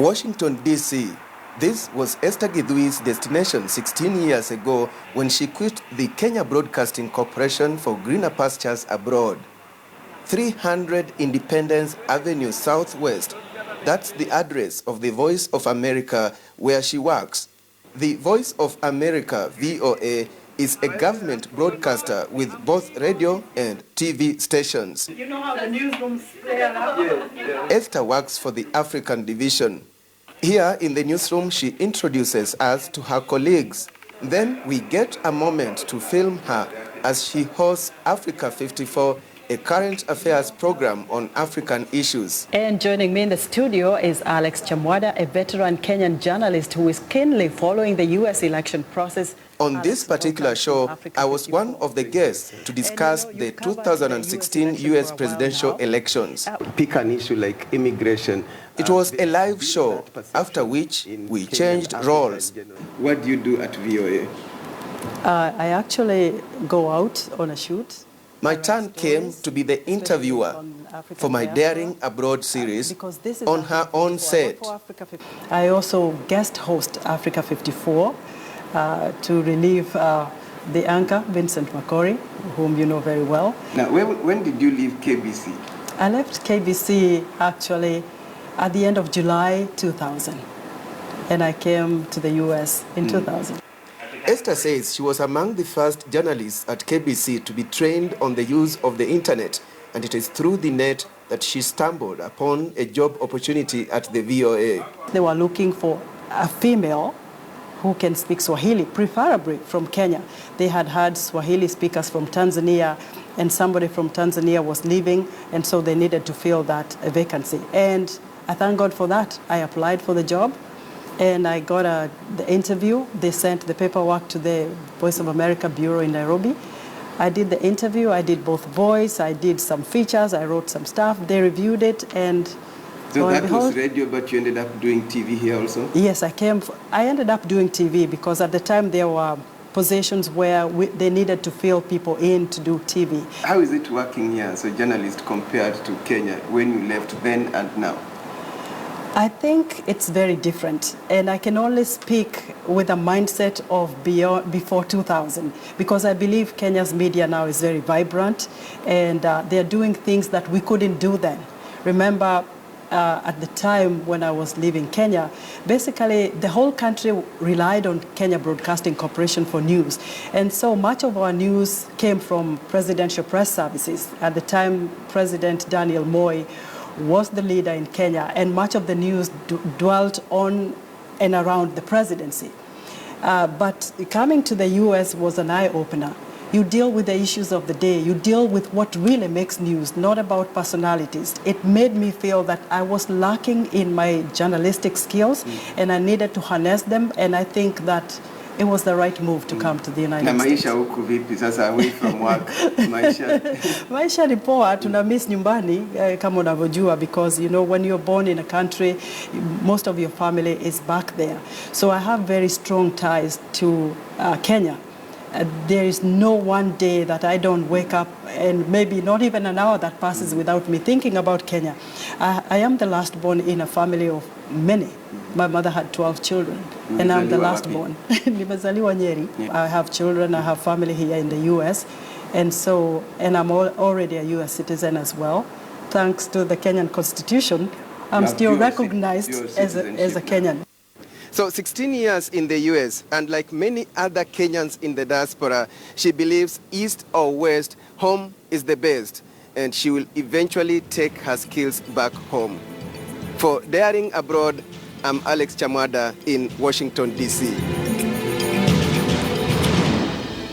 Washington, D.C. This was Esther Githui's destination 16 years ago when she quit the Kenya Broadcasting Corporation for greener pastures abroad. 300 Independence Avenue Southwest. That's the address of the Voice of America where she works. The Voice of America, VOA, is a government broadcaster with both radio and TV stations. You know how the newsrooms play around? Yeah. Esther works for the African division. Here in the newsroom, she introduces us to her colleagues. Then we get a moment to film her as she hosts Africa 54, a current affairs program on African issues. And joining me in the studio is Alex Chamwada, a veteran Kenyan journalist who is keenly following the U.S. election process. On this particular show, I was one of the guests to discuss the 2016 U.S. presidential elections. Pick an issue like immigration. It was a live show, after which we changed roles. What do you do at VOA? I actually go out on a shoot. My turn came to be the interviewer for my Daring Abroad series on her own set. I also guest host Africa 54 to relieve the anchor, Vincent Makori, whom you know very well. Now, when did you leave KBC? I left KBC actually at the end of July 2000, and I came to the U.S. in 2000. Esther says she was among the first journalists at KBC to be trained on the use of the internet, and it is through the net that she stumbled upon a job opportunity at the VOA. They were looking for a female who can speak Swahili, preferably from Kenya. They had had Swahili speakers from Tanzania, and somebody from Tanzania was leaving, and so they needed to fill that vacancy. And I thank God for that. I applied for the job, and I got the interview. They sent the paperwork to the Voice of America Bureau in Nairobi. I did the interview. I did both voice. I did some features. I wrote some stuff. They reviewed it, and so that was radio, but you ended up doing TV here also? Yes, I ended up doing TV because at the time there were positions where they needed to fill people in to do TV. How is it working here as a journalist compared to Kenya when you left then and now? I think it's very different, and I can only speak with a mindset of before 2000, because I believe Kenya's media now is very vibrant, and they're doing things that we couldn't do then. Remember, at the time when I was leaving Kenya, basically the whole country relied on Kenya Broadcasting Corporation for news, and so much of our news came from presidential press services. At the time, President Daniel Moi was the leader in Kenya, and much of the news dwelt on and around the presidency. But coming to the U.S. was an eye-opener. You deal with the issues of the day. You deal with what really makes news, not about personalities. It made me feel that I was lacking in my journalistic skills, and I needed to harness them, and I think that it was the right move to come to the United States. Maisha huku vipi sasa away from work? Maisha ni poa, tuna miss nyumbani kama unavyojua, because you know when you're born in a country, most of your family is back there. So I have very strong ties to Kenya. There is no one day that I don't wake up, and maybe not even an hour that passes without me thinking about Kenya. I am the last born in a family of many. My mother had 12 children, and I'm the last born. Nimezaliwa Nyeri. I have children, I have family here in the U.S., and I'm already a U.S. citizen as well. Thanks to the Kenyan Constitution, I'm still recognized as a Kenyan. So 16 years in the U.S., and like many other Kenyans in the diaspora, she believes East or West, home is the best, and she will eventually take her skills back home. For Daring Abroad, I'm Alex Chamwada in Washington, D.C.